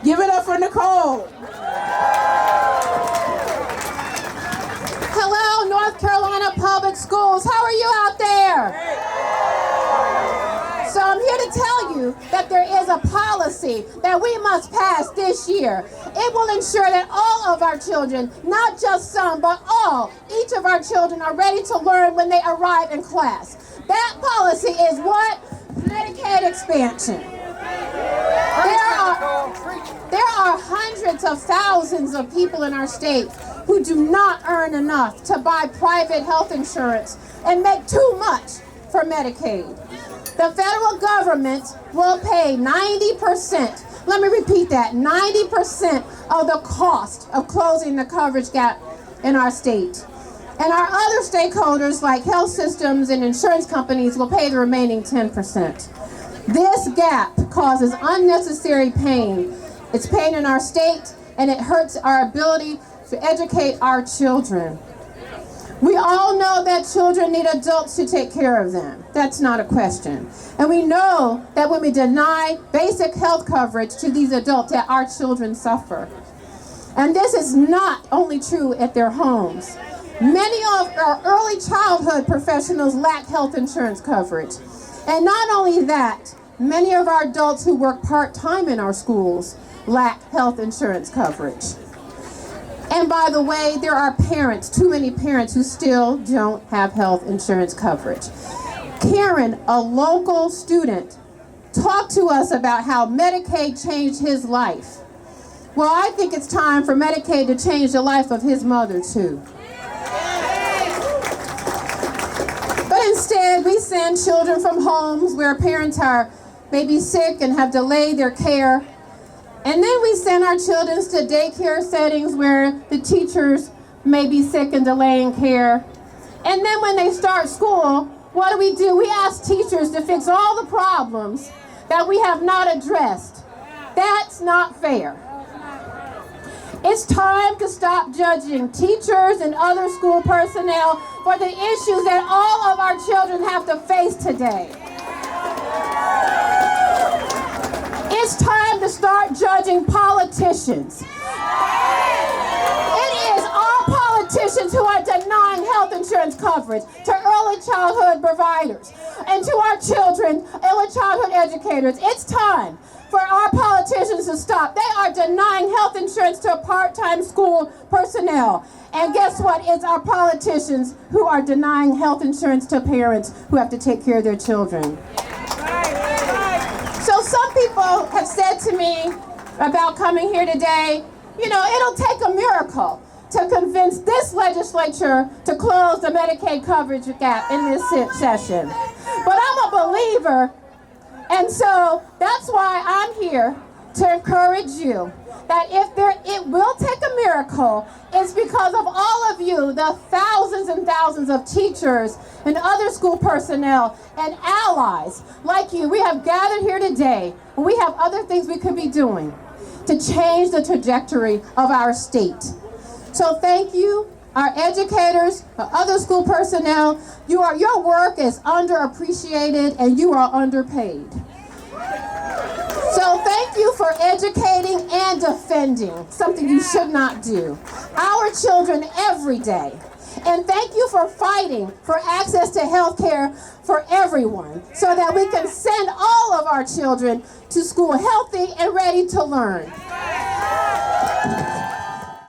Give it up for Nicole. Hello, North Carolina Public Schools. How are you out there? So I'm here to tell you that there is a policy that we must pass this year. It will ensure that all of our children, not just some, but all, each of our children are ready to learn when they arrive in class. That policy is what? Medicaid expansion. There are hundreds of thousands of people in our state who do not earn enough to buy private health insurance and make too much for Medicaid. The federal government will pay 90%, let me repeat that, 90% of the cost of closing the coverage gap in our state. And our other stakeholders like health systems and insurance companies will pay the remaining 10%. This gap causes unnecessary pain. It's pain in our state, and it hurts our ability to educate our children. We all know that children need adults to take care of them. That's not a question. And we know that when we deny basic health coverage to these adults, that our children suffer. And this is not only true at their homes. Many of our early childhood professionals lack health insurance coverage. And not only that, many of our adults who work part-time in our schools lack health insurance coverage. And by the way, there are parents, too many parents, who still don't have health insurance coverage. Karen, a local student, talked to us about how Medicaid changed his life. Well, I think it's time for Medicaid to change the life of his mother, too. But instead, we send children from homes where parents are maybe sick and have delayed their care. And then we send our children to daycare settings where the teachers may be sick and delaying care. And then when they start school, what do? We ask teachers to fix all the problems that we have not addressed. That's not fair. It's time to stop judging teachers and other school personnel for the issues that all of our children have to face today. It's time to start judging politicians. It is our politicians who are denying health insurance coverage to early childhood providers and to our children, early childhood educators. It's time for our politicians to stop. They are denying health insurance to part-time school personnel. And guess what? It's our politicians who are denying health insurance to parents who have to take care of their children. So some people have said to me about coming here today, it'll take a miracle to convince this legislature to close the Medicaid coverage gap in this session. But I'm a believer, and so that's why I'm here to encourage you that it will take a miracle. It's because of all of you, the thousands and thousands of teachers and other school personnel and allies like you. We have gathered here today, and we have other things we could be doing to change the trajectory of our state. So thank you, our educators, our other school personnel. Your work is underappreciated and you are underpaid. So thank you for educating and defending something you should not do. Our children every day. And thank you for fighting for access to health care for everyone so that we can send all of our children to school healthy and ready to learn.